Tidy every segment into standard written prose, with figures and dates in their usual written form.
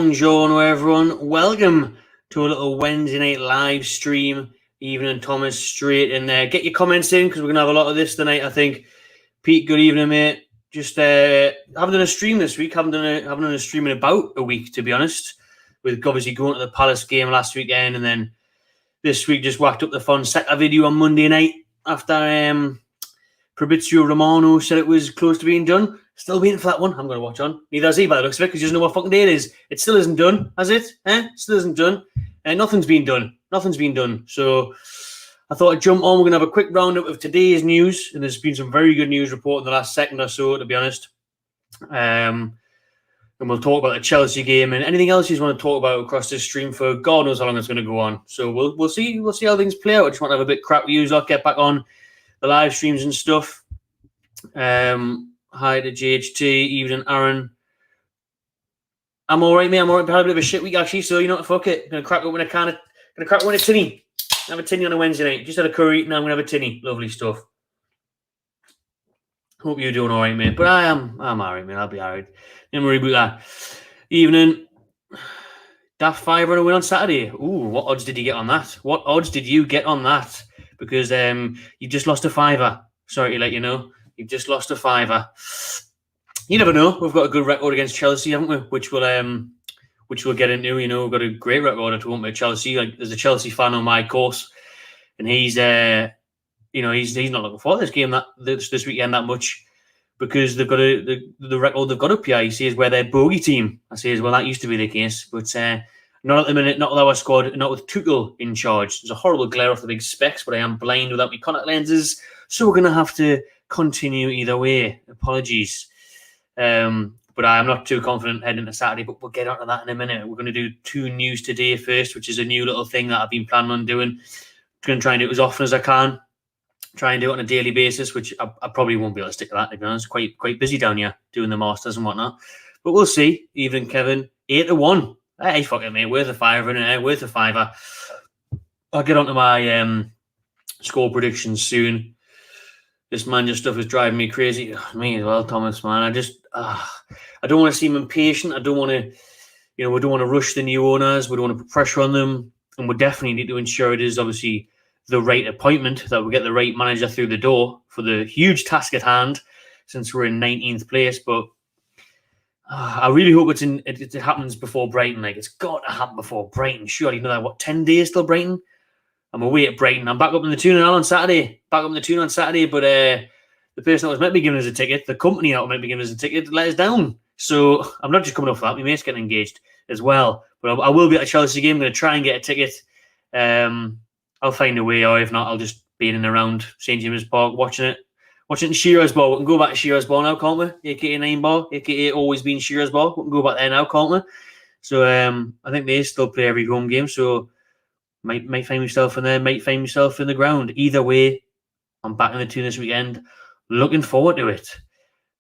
Buongiorno, everyone. Welcome to a little Wednesday night live stream. Evening, Thomas, straight in there. Get your comments in because we're going to have a lot of this tonight, I think. Pete, good evening, mate. Just haven't done a stream this week. Haven't done a stream in about a week, to be honest. With obviously going to the Palace game last weekend, and then this week just whacked up the fun. Set a video on Monday night after Fabrizio Romano said it was close to being done. Still waiting for that one. I'm going to watch on. Neither has he by the looks of it, because you doesn't know what fucking day it is. It still isn't done, has it? Still isn't done. Nothing's been done. Nothing's been done. So I thought I'd jump on. We're going to have a quick roundup of today's news. And there's been some very good news reported in the last second or so, to be honest. And we'll talk about the Chelsea game and anything else you want to talk about across this stream for God knows how long it's going to go on. So we'll see. We'll see how things play out. I just want to have a bit crap with you. I'll get back on the live streams and stuff. Hi to JHT, evening, Aaron. I'm all right, mate. I'm all right. I had a bit of a shit week, actually, so you know what, fuck it. Gonna crack open a tinny. Have a tinny on a Wednesday night. Just had a curry, now I'm gonna have a tinny. Lovely stuff. Hope you're doing all right, mate. But I'm all right, mate. I'll be all right. Then we'll reboot that. Evening. Daft 5 run a win on Saturday. Ooh, what odds did you get on that? What odds did you get on that? Because you just lost a $5. Sorry to let you know. You've just lost a $5. You never know. We've got a good record against Chelsea, haven't we? Which we'll get into. You know, we've got a great record at home with Chelsea. Like, there's a Chelsea fan on my course, and he's not looking forward to this game this weekend that much because they've got the record they've got up here. He says we're their bogey team. I says, well, that used to be the case, but not at the minute. Not with our squad. Not with Tuchel in charge. There's a horrible glare off the big specs, but I am blind without my contact lenses, so we're gonna have to continue either way. Apologies. But I'm not too confident heading into Saturday, but we'll get onto that in a minute. We're going to do Toon news today first, which is a new little thing that I've been planning on doing. I'm going to try and do it as often as I can. Try and do it on a daily basis, which I probably won't be able to stick to that, to be honest. Quite busy down here doing the Masters and whatnot. But we'll see. Evening, Kevin. 8-1. Hey, fuck it, mate. Worth a $5, isn't it? Worth a $5. I'll get onto my score predictions soon. This manager stuff is driving me crazy. Me as well, Thomas, man. I don't want to seem impatient. I don't want to, we don't want to rush the new owners. We don't want to put pressure on them. And we definitely need to ensure it is obviously the right appointment, that we get the right manager through the door for the huge task at hand, since we're in 19th place. But I really hope it happens before Brighton. Like, it's got to happen before Brighton. Surely, 10 days till Brighton? I'm away at Brighton. I'm back up in the Toon on Saturday. But the person that was meant to be giving us a ticket, the company that was meant to be giving us a ticket, let us down. So I'm not just coming off that. My mate's getting engaged as well. But I will be at a Chelsea game. I'm going to try and get a ticket. I'll find a way, or if not, I'll just be in and around St. James's Park watching it. Watching Shearer's Ball. We can go back to Shearer's Ball now, can't we? AKA 9 Ball, AKA always been Shearer's Ball. We can go back there now, can't we? So I think they still play every home game. So might find myself in there, might find myself in the ground. Either way, I'm back in the Toon this weekend. Looking forward to it.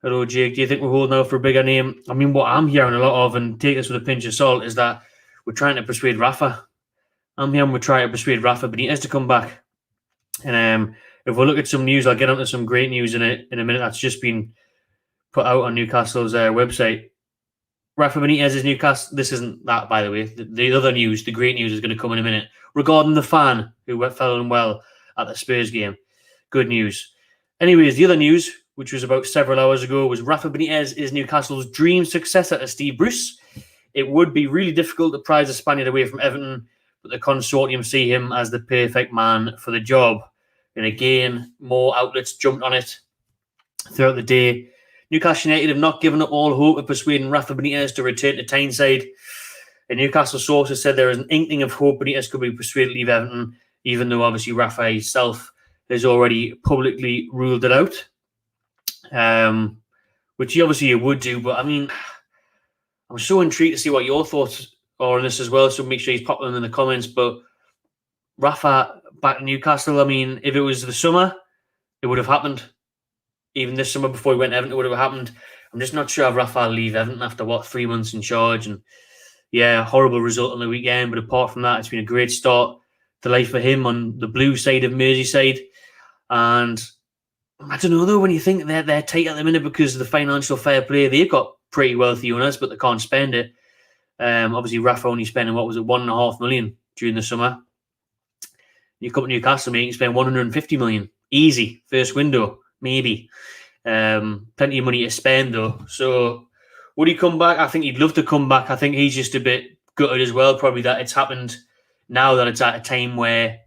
Hello, Jake. Do you think we're holding out for a bigger name? I mean, what I'm hearing a lot of, and take this with a pinch of salt, is that we're trying to persuade Rafa. I'm hearing we're trying to persuade Rafa Benitez to come back. And if we look at some news, I'll get onto some great news in a minute. That's just been put out on Newcastle's website. Rafa Benitez is Newcastle. This isn't that, by the way. The other news, the great news, is going to come in a minute regarding the fan who fell unwell at the Spurs game. Good news. Anyways, the other news, which was about several hours ago, was Rafa Benitez is Newcastle's dream successor to Steve Bruce. It would be really difficult to prize a Spaniard away from Everton, but the consortium see him as the perfect man for the job. And again, more outlets jumped on it throughout the day. Newcastle United have not given up all hope of persuading Rafa Benitez to return to Tyneside. A Newcastle sources said there is an inkling of hope Benitez could be persuaded to leave Everton, even though obviously Rafa himself has already publicly ruled it out, which he obviously would do. But I mean, I'm so intrigued to see what your thoughts are on this as well. So make sure you pop them in the comments. But Rafa back in Newcastle, I mean, if it was the summer, it would have happened. Even this summer before he went to Everton, it would have happened. I'm just not sure if Rafa will leave Everton after, 3 months in charge. And yeah, horrible result on the weekend. But apart from that, it's been a great start to life for him on the blue side of Merseyside. And I don't know, though, when you think they're tight at the minute because of the financial fair play, they've got pretty wealthy owners, but they can't spend it. Obviously, Rafa only spending, what was it, 1.5 million during the summer. You come to Newcastle, mate, you spend 150 million. Easy. First window, maybe. Plenty of money to spend, though. So, would he come back? I think he'd love to come back. I think he's just a bit gutted as well, probably, that it's happened now that it's at a time where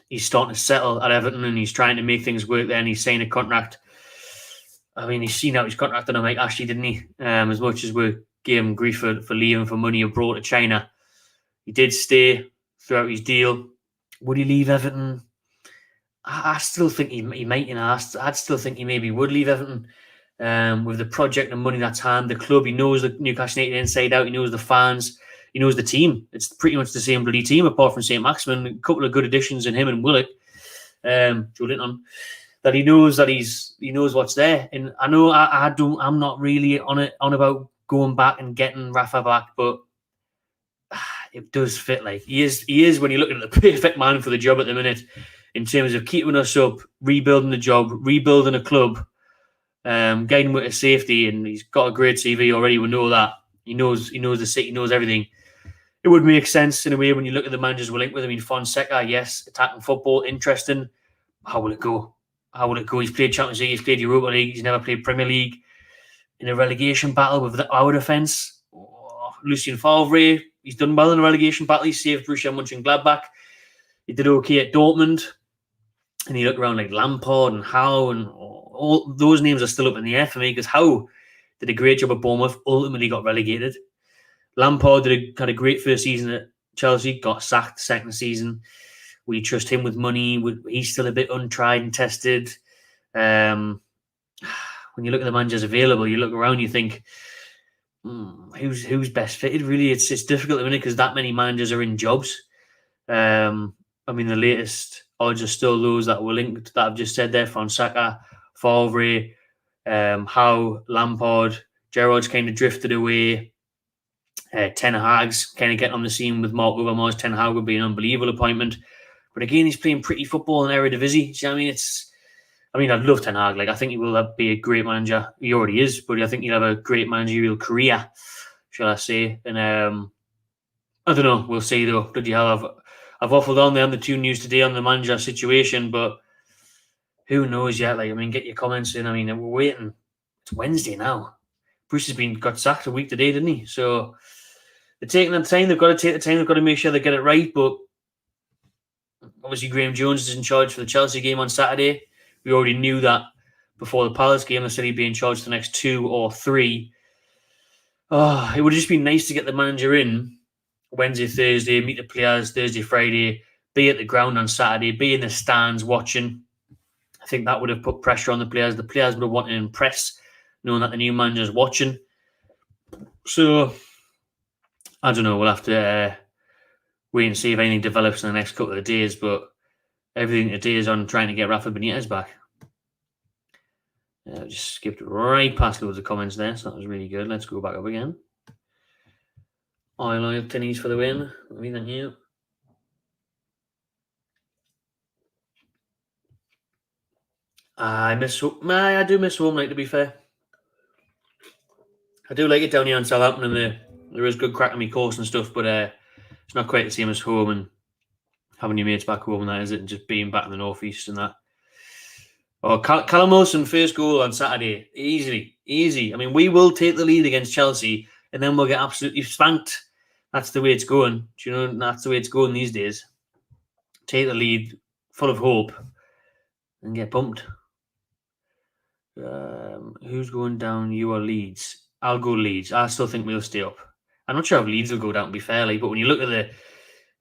he's starting to settle at Everton and he's trying to make things work there and he's signing a contract. I mean, he's seen out his contract on Mike Ashley, didn't he? As much as we gave him grief for leaving for money abroad to China, he did stay throughout his deal. Would he leave Everton? I still think he might, you know. I'd still think he maybe would leave Everton. With the project and money that's hand, the club, he knows the Newcastle United inside out, he knows the fans, he knows the team. It's pretty much the same bloody team, apart from St. Maximin. A couple of good additions in him and Willock, Joe Linton, that he knows what's there. And I know I'm not really on about going back and getting Rafa back, but it does fit. Like he is when you look at the perfect man for the job at the minute, in terms of keeping us up, rebuilding the job, rebuilding a club, guiding with a safety, and he's got a great CV already. We know that. He knows the city, he knows everything. It would make sense in a way when you look at the managers we're linked with. I mean, Fonseca, yes, attacking football, interesting. How will it go? He's played Champions League, he's played Europa League, he's never played Premier League. In a relegation battle with our defence, Lucien Favre, he's done well in a relegation battle. He saved Borussia Mönchengladbach. He did okay at Dortmund. And you look around like Lampard and Howe, and all those names are still up in the air for me, because Howe did a great job at Bournemouth, ultimately got relegated. Lampard had a great first season at Chelsea, got sacked second season. We trust him with money. He's still a bit untried and tested. When you look at the managers available, you look around, you think, who's best fitted? Really, it's difficult at the minute because that many managers are in jobs. I mean, the latest odds are still those that were linked that I've just said there: Fonseca, Favre, Howe, Lampard. Gerrard's kind of drifted away. Ten Hag's kind of getting on the scene with Mark Overmars. Ten Hag would be an unbelievable appointment, but again, he's playing pretty football in Eredivisie. So, I mean, I'd love Ten Hag. Like, I think he will be a great manager. He already is, but I think he'll have a great managerial career, shall I say? And I don't know. We'll see, though. Bloody hell, I've waffled on there on the Toon news today on the manager situation, but who knows yet? Like, I mean, get your comments in. I mean, we're waiting. It's Wednesday now. Bruce got sacked a week today, didn't he? So they're taking their time. They've got to take the time. They've got to make sure they get it right. But obviously, Graham Jones is in charge for the Chelsea game on Saturday. We already knew that before the Palace game. They said he'd be in charge for the next 2 or 3. It would just be nice to get the manager in Wednesday, Thursday, meet the players Thursday, Friday, be at the ground on Saturday, be in the stands watching. I think that would have put pressure on the players. The players would have wanted to impress, knowing that the new manager's watching. So, I don't know. We'll have to wait and see if anything develops in the next couple of days, but everything today is on trying to get Rafa Benitez back. Just skipped right past loads of comments there, so that was really good. Let's go back up again. Oil tinnies for the win. Thank you. I miss home. I do miss home, like, to be fair. I do like it down here in Southampton, and there is good crack on my course and stuff, but it's not quite the same as home and having your mates back home and that, is it? And just being back in the northeast and that. Oh, Callum Wilson, first goal on Saturday. Easy. I mean, we will take the lead against Chelsea, and then we'll get absolutely spanked. That's the way it's going. Do you know? That's the way it's going these days. Take the lead, full of hope, and get bumped. Who's going down? You or Leeds? I'll go Leeds. I still think we'll stay up. I'm not sure if Leeds will go down, to be fair, but when you look at the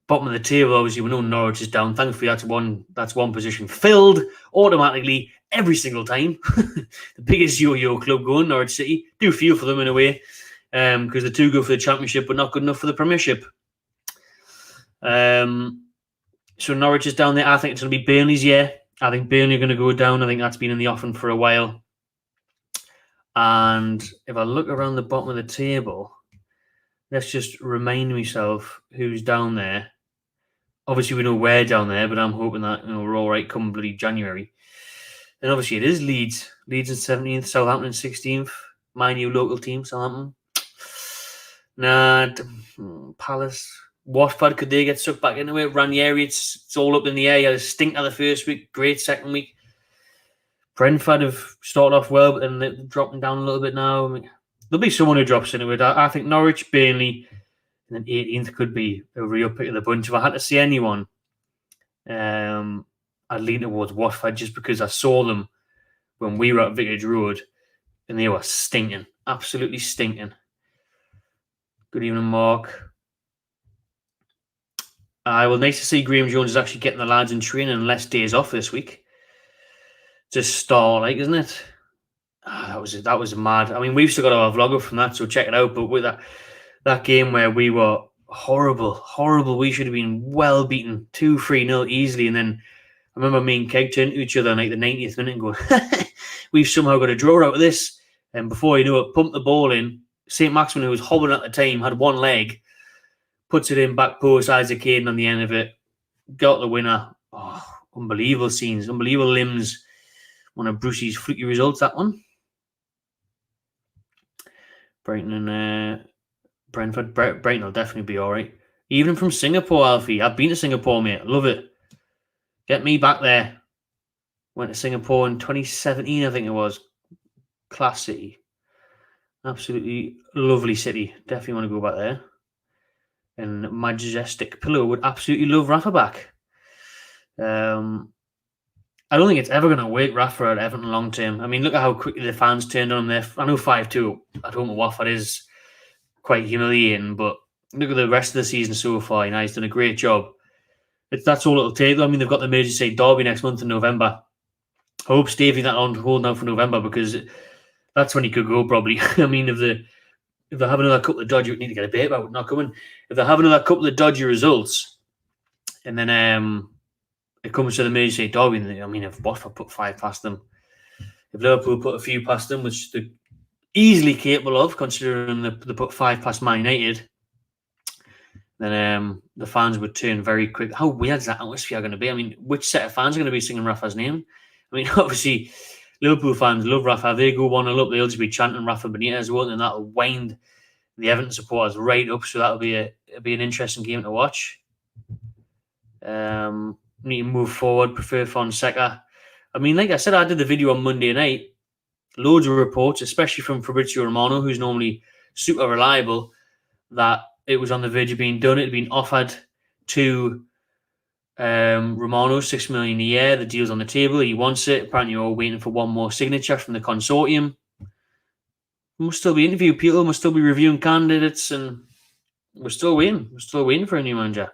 bottom of the table, obviously we know Norwich is down. Thankfully, that's one position filled automatically every single time. The biggest yo-yo club going, Norwich City. Do feel for them in a way, because they're too good for the Championship, but not good enough for the Premiership. So Norwich is down there. I think it's going to be Burnley's year. I think Burnley are going to go down. I think that's been in the offing for a while. And if I look around the bottom of the table, let's just remind myself who's down there. Obviously, we know we're down there, but I'm hoping that we're all right come bloody January. And obviously, it is Leeds. Leeds in 17th, Southampton in 16th. My new local team, Southampton. Nah, Palace. Watford, could they get sucked back into it? Ranieri, it's all up in the air. You had a stink of the first week, great second week. Brentford have started off well, but then they're dropping down a little bit now. I mean, there'll be someone who drops into it. I think Norwich, Burnley, and then 18th could be a real pick of the bunch. If I had to see anyone, I'd lean towards Watford just because I saw them when we were at Vicarage Road and they were stinking, absolutely stinking. Good evening, Mark. Well, nice to see Graham Jones is actually getting the lads in training and less days off this week. Just star-like, isn't it? That was mad. I mean, we've still got our vlogger from that, so check it out. But with that game where we were horrible, we should have been well beaten, 2-3-0 easily. And then I remember me and Keg turned to each other in like the 90th minute and go, we've somehow got a draw out of this. And before you know it, pumped the ball in. St. Maximin, who was hobbling at the time, had one leg, puts it in back post, Isaac Hayden on the end of it, got the winner. Oh, unbelievable scenes, unbelievable limbs. One of Brucey's fluky results, that one. Brighton and Brentford. Brighton will definitely be all right. Even from Singapore, Alfie. I've been to Singapore, mate. Love it. Get me back there. Went to Singapore in 2017, I think it was. Class city. Absolutely lovely city. Definitely want to go back there. And Majestic Pillow would absolutely love Rafa back. I don't think it's ever going to wake Rafa at Everton long term. I mean, look at how quickly the fans turned on him there. I know 5-2 at home at Watford is quite humiliating, but look at the rest of the season so far. You know, he's done a great job. That's all it'll take. I mean, they've got the Merseyside derby next month in November. I hope Stevie that on holding out for November because that's when he could go probably. I mean, if they have another couple of dodgy, we need to get a bit about not coming. If they have another couple of dodgy results, and then it comes to the Merseyside derby, I mean, if Watford put 5 past them, if Liverpool put a few past them, which they're easily capable of, considering they put 5 past Man United, then the fans would turn very quick. How weird is that atmosphere going to be? I mean, which set of fans are going to be singing Rafa's name? I mean, obviously, Liverpool fans love Rafa. They go 1-0 up, they'll just be chanting Rafa Benitez, won't they? And that'll wind the Everton supporters right up. So that'll be an interesting game to watch. Need to move forward. Prefer Fonseca. I mean, like I said, I did the video on Monday night. Loads of reports, especially from Fabrizio Romano, who's normally super reliable, that it was on the verge of being done. It had been offered to Romano, $6 million a year. The deal's on the table. He wants it. Apparently, we're waiting for one more signature from the consortium. Must still be interviewing people. Must still be reviewing candidates, and we're still waiting. We're still waiting for a new manager.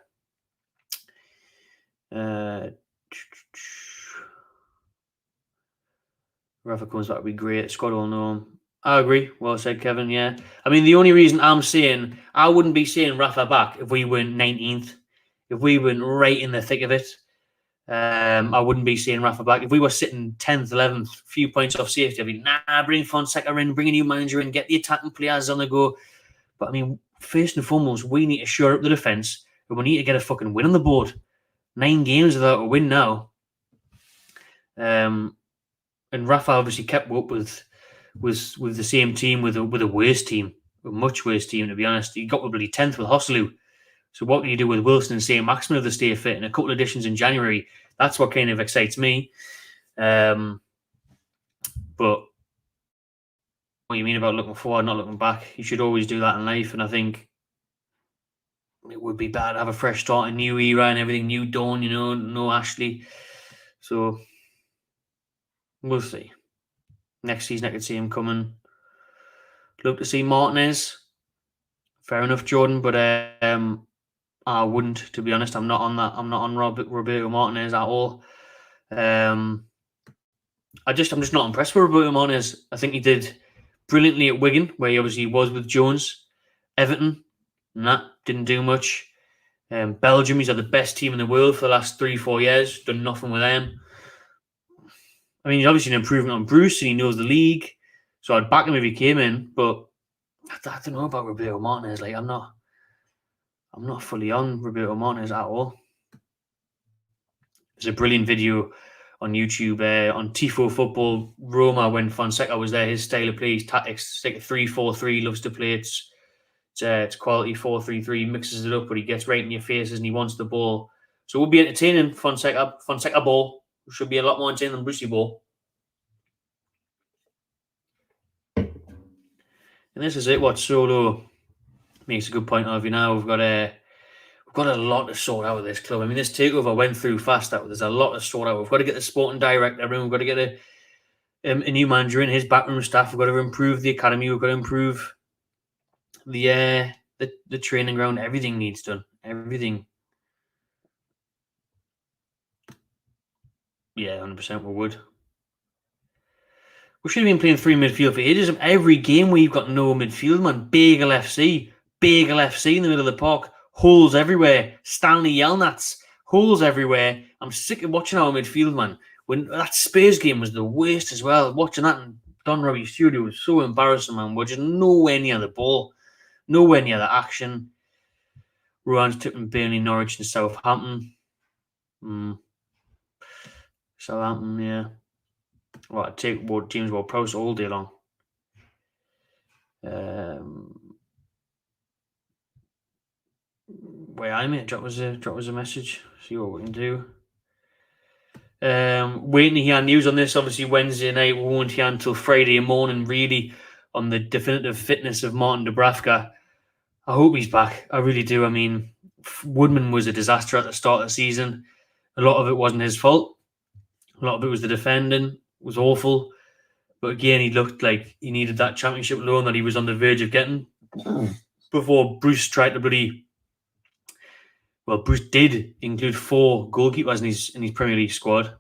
Rafa comes back would be great. Squad will know him. I agree. Well said, Kevin. Yeah. I mean, the only reason I'm saying I wouldn't be saying Rafa back if we went 19th. If we went right in the thick of it, I wouldn't be saying Rafa back. If we were sitting 10th, 11th, few points off safety, I'd be, bring Fonseca in, bring a new manager in, get the attacking players on the go. But I mean, first and foremost, we need to shore up the defence, and we need to get a fucking win on the board. 9 games without a win now. And Rafa obviously kept up with the same team, with a worse team, a much worse team, to be honest. He got probably 10th with Hosselu. So what can you do with Wilson and St. Maximin if they stay fit? And a couple of additions in January, that's what kind of excites me. But what you mean about looking forward, not looking back? You should always do that in life. And I think it would be bad to have a fresh start, a new era and everything, new dawn, you know, no Ashley. So we'll see. Next season I could see him coming. Look to see Martinez. Fair enough, Jordan, but I wouldn't, to be honest. I'm not on that. I'm not on Roberto Martinez at all. I'm just not impressed with Roberto Martinez. I think he did brilliantly at Wigan, where he obviously was with Jones. Everton, didn't do much. Belgium, he's had the best team in the world for the last 3-4 years. Done nothing with them. I mean, he's obviously an improvement on Bruce, and he knows the league. So I'd back him if he came in, but I don't know about Roberto Martinez. Like, I'm not fully on Roberto Martinez at all. There's a brilliant video on YouTube on Tifo Football Roma when Fonseca was there. His style of play, his tactics, like a 3-4-3, loves to play. It's It's quality 4-3-3, mixes it up, but he gets right in your faces and he wants the ball. So it will be entertaining. Fonseca ball. Should be a lot more entertaining than Brucey ball. And this is it. What Solo makes a good point of. We've got a lot to sort out with this club. I mean, this takeover went through fast. There's a lot to sort out. We've got to get the sporting director in. We've got to get a new manager in, his backroom staff. We've got to improve the academy. We've got to improve the training ground. Everything needs done. Everything. Yeah, 100% we would. We should have been playing 3 midfield for ages. Every game we've got no midfield, man. Bagel FC in the middle of the park. Holes everywhere. Stanley Yelnats. Holes everywhere. I'm sick of watching our midfield, man. When that Spurs game was the worst as well. Watching that in Don Robbie Studio was so embarrassing, man. We're just nowhere near the ball. Nowhere near the action. Rowan's tipping Burnley, Norwich and Southampton. Southampton, yeah. Well, I'd take James Ward-Prowse all day long. Where I mate, drop us a message. See what we can do. Waiting to hear news on this. Obviously, Wednesday night. We won't hear until Friday morning, really, on the definitive fitness of Martin Dubravka. I hope he's back. I really do. I mean, Woodman was a disaster at the start of the season. A lot of it wasn't his fault. A lot of it was the defending. It was awful. But again, he looked like he needed that championship loan that he was on the verge of getting before Bruce tried to Well, Bruce did include 4 goalkeepers in his Premier League squad.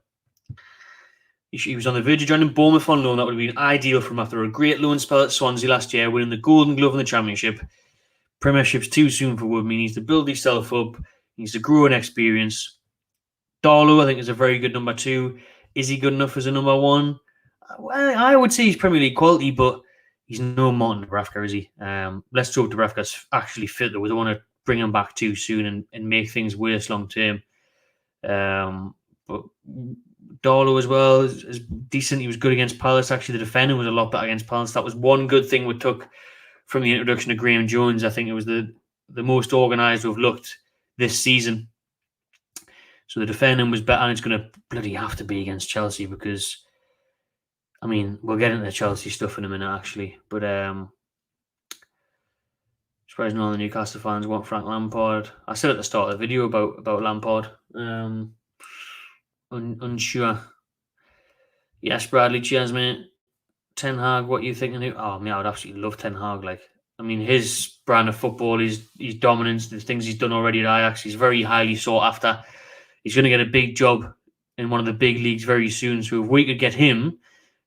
He was on the verge of joining Bournemouth on loan. That would have been ideal for him after a great loan spell at Swansea last year, winning the Golden Glove in the Championship. Premiership's too soon for Woodman. He needs to build himself up. He needs to grow in experience. Darlow, I think, is a very good number 2. Is he good enough as a number 1? Well, I would say he's Premier League quality, but he's no Martin Dubravka, is he? Let's hope Dubravka's actually fit, though. We don't want to bring him back too soon and make things worse long term. But Darlow as well is decent. He was good against Palace. Actually, the defending was a lot better against Palace. That was one good thing we took from the introduction of Graham Jones. I think it was the most organised we've looked this season. So the defending was better, and it's going to bloody have to be against Chelsea because, I mean, we'll get into the Chelsea stuff in a minute, actually. But surprising all the Newcastle fans want Frank Lampard. I said at the start of the video about Lampard. Unsure. Yes, Bradley, cheers, mate. Ten Hag, what are you thinking? Oh, man, I would absolutely love Ten Hag. I mean, his brand of football, his dominance, the things he's done already at Ajax, he's very highly sought after. He's going to get a big job in one of the big leagues very soon. So if we could get him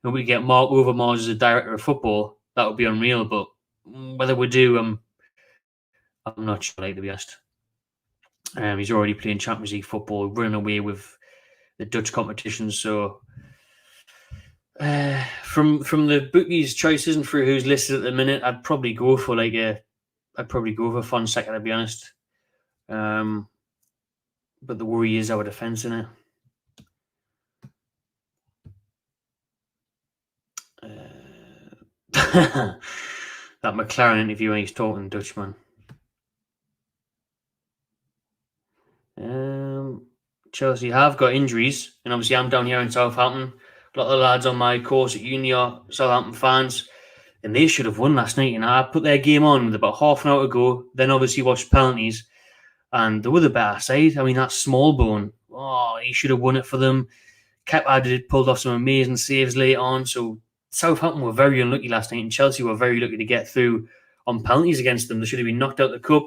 and we could get Mark Overmars as a director of football, that would be unreal. But whether we do, I'm not sure, to be honest. He's already playing Champions League football, running away with the Dutch competition. So from the bookies' choices and for who's listed at the minute, I'd probably go for Fonseca, to be honest. But the worry is our defence in it. That McLaren interview when he's talking Dutchman. Chelsea have got injuries, and obviously I'm down here in Southampton. A lot of the lads on my course at uni are Southampton fans, and they should have won last night. And I put their game on with about half an hour to go, then obviously watched penalties, and they were the better side. I mean, that Smallbone, he should have won it for them. Kepa pulled off some amazing saves late on, so Southampton were very unlucky last night, and Chelsea were very lucky to get through on penalties against them. They should have been knocked out the cup.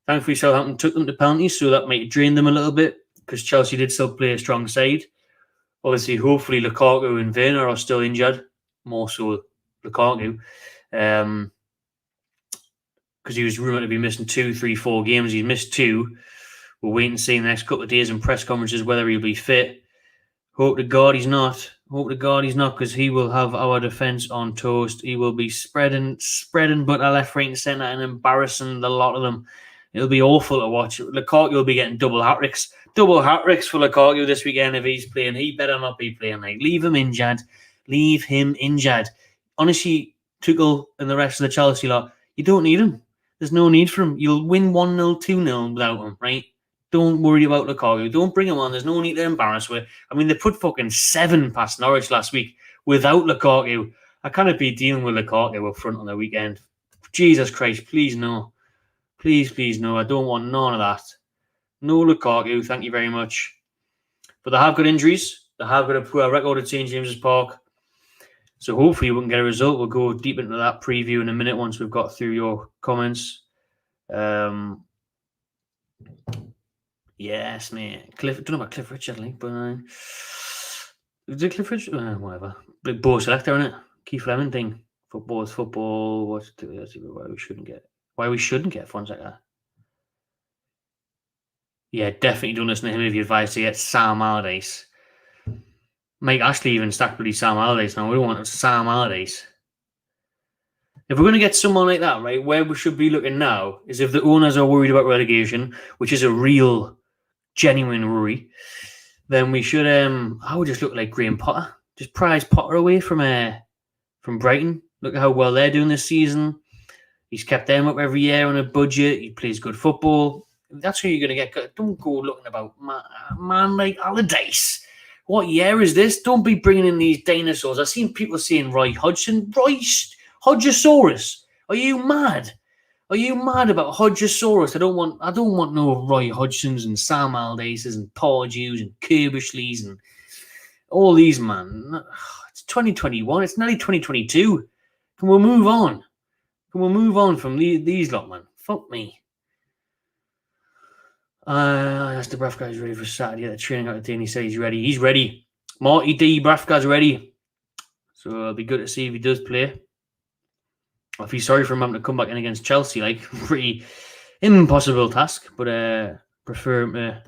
Thankfully, Southampton took them to penalties, so that might drain them a little bit because Chelsea did still play a strong side. Obviously, hopefully, Lukaku and Werner are still injured, more so Lukaku, because he was rumoured to be missing 2, 3, 4 games. He's missed 2. We'll wait and see in the next couple of days in press conferences whether he'll be fit. Hope to God he's not. Because he will have our defence on toast. He will be spreading butter left, right and centre and embarrassing the lot of them. It'll be awful to watch. Lukaku will be getting double hat-tricks. Double hat-tricks for Lukaku this weekend if he's playing. He better not be playing. Leave him injured. Honestly, Tuchel and the rest of the Chelsea lot, you don't need him. There's no need for him. You'll win 1-0, 2-0 without him, right? Don't worry about Lukaku. Don't bring him on. There's no need to embarrass with. I mean, they put fucking 7 past Norwich last week without Lukaku. I can't be dealing with Lukaku up front on the weekend. Jesus Christ, please no. Please no. I don't want none of that. No Lukaku, thank you very much. But they have got injuries. They have got a poor record at St. James's Park. So hopefully we can get a result. We'll go deep into that preview in a minute once we've got through your comments. Yes, mate. I don't know about Cliff Richard, but is it Cliff Richard? Whatever. Big ball selector, isn't it? Keith Lemon thing. Football is football. Why we shouldn't get Fonseca. Yeah, definitely don't listen to him if you advise to get Sam Allardyce. Mike Ashley even stacked bloody Sam Allardyce now. We don't want Sam Allardyce. If we're going to get someone like that, right, where we should be looking now is if the owners are worried about relegation, which is a real, genuine worry, then we should, I would just look like Graham Potter. Just prize Potter away from Brighton. Look at how well they're doing this season. He's kept them up every year on a budget. He plays good football. That's who you're going to get. Don't go looking about man like Allardyce. What year is this? Don't be bringing in these dinosaurs. I've seen people saying Roy Hodgson. Hodgesaurus. Are you mad? Are you mad about Hodgesaurus? I don't want no Roy Hodgsons and Sam Allardyces and Pardew's and Kirbishleys and all these, man. It's 2021. It's nearly 2022. Can we move on? Can we move on from these lot, man? Fuck me. I asked the Braff guy's ready for Saturday at the training out today, and he said he's ready. He's ready. Marty D, Braff guy's ready. So it'll be good to see if he does play. I feel sorry for him having to come back in against Chelsea, like pretty impossible task. But prefer him to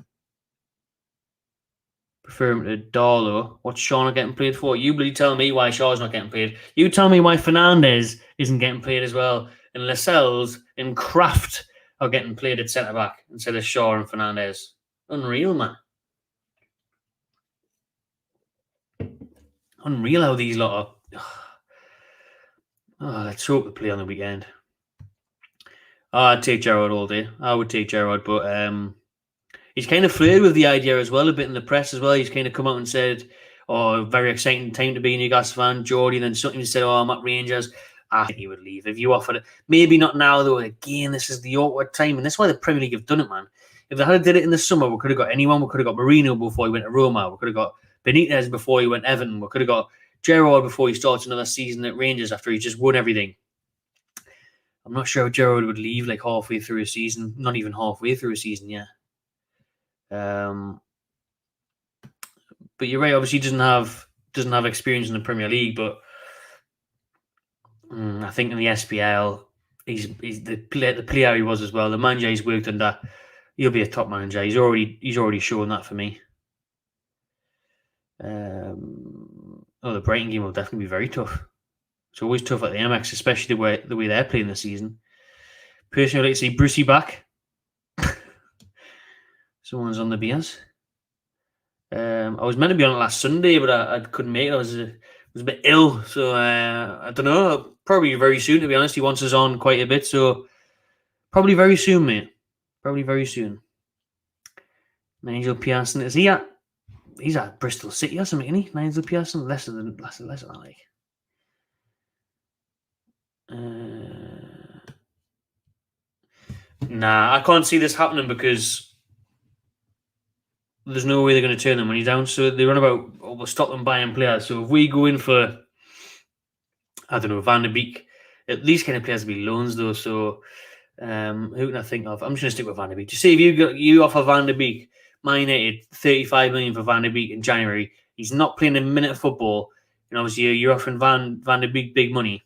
Darlow. What's Shaw not getting played for? You bloody tell me why Shaw's not getting played. You tell me why Fernandez isn't getting played as well, and Lascelles and Kraft are getting played at centre back instead of Shaw and Fernandez. Unreal, man. Unreal how these lot are. Let's hope they play on the weekend. I'd take Gerrard all day. I would take Gerrard, but he's kind of flirted with the idea as well, a bit in the press as well. He's kind of come out and said, very exciting time to be a Newcastle fan, Geordie. Then something said, I'm at Rangers. I think he would leave if you offered it. Maybe not now, though. Again, this is the awkward time, and that's why the Premier League have done it, man. If they had did it in the summer, we could have got anyone. We could have got Mourinho before he went to Roma. We could have got Benitez before he went to Everton. We could have got Gerrard before he starts another season at Rangers after he just won everything. I'm not sure if Gerrard would leave like halfway through a season. Not even halfway through a season, yeah. But you're right. Obviously, he doesn't have experience in the Premier League, but I think in the SPL, he's the player he was as well. The manager he's worked under, he'll be a top manager. He's already shown that for me. The Brighton game will definitely be very tough. It's always tough at the MX, especially the way they're playing this season. Personally, I'd like to see Brucey back. Someone's on the beers. I was meant to be on it last Sunday, but I couldn't make it. I was a bit ill, so I don't know. Probably very soon, to be honest. He wants us on quite a bit, so probably very soon, mate. Probably very soon. Nigel Pearson, is he at? He's at Bristol City or something, isn't he? Nigel Pearson, less than that, like. Nah, I can't see this happening because there's no way they're going to turn the money down. So they run about, we'll stop them buying players. So if we go in for, I don't know, Van de Beek, these kind of players will be loans though. So who can I think of? I'm just going to stick with Van de Beek. Just say if you offer Van de Beek, Man United, 35 million for Van de Beek in January. He's not playing a minute of football. And obviously you're offering Van de Beek big money.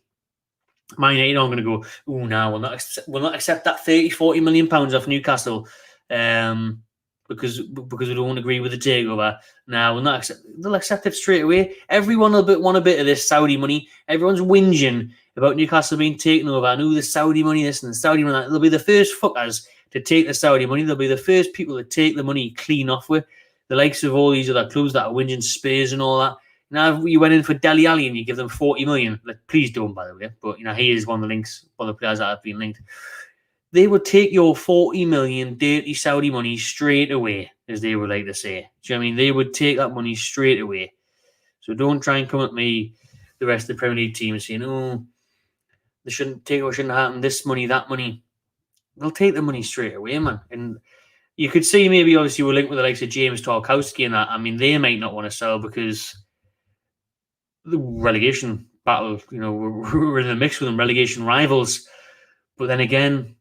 Man United aren't going to go, oh, no, we'll not accept that 30-40 million pounds off Newcastle because we don't agree with the takeover. No, we'll not accept. They'll accept it straight away. Everyone will want a bit of this Saudi money. Everyone's whinging about Newcastle being taken over. And the Saudi money this and the Saudi money that. They'll be the first fuckers to take the Saudi money. They'll be the first people to take the money clean off with. The likes of all these other clubs that are whinging, Spurs and all that. Now, you went in for Dele Alli and you give them 40 million. Please don't, by the way. But, he is one of the links, one of the players that have been linked. they would take your 40 million dirty Saudi money straight away, as they would like to say. Do you know what I mean? They would take that money straight away. So don't try and come at me, the rest of the Premier League team, saying, oh, they shouldn't take what shouldn't happen, this money, that money. They'll take the money straight away, man. And you could see maybe, obviously, we're linked with the likes of James Tarkowski and that. I mean, they might not want to sell because the relegation battle, we're in the mix with them, relegation rivals. But then again,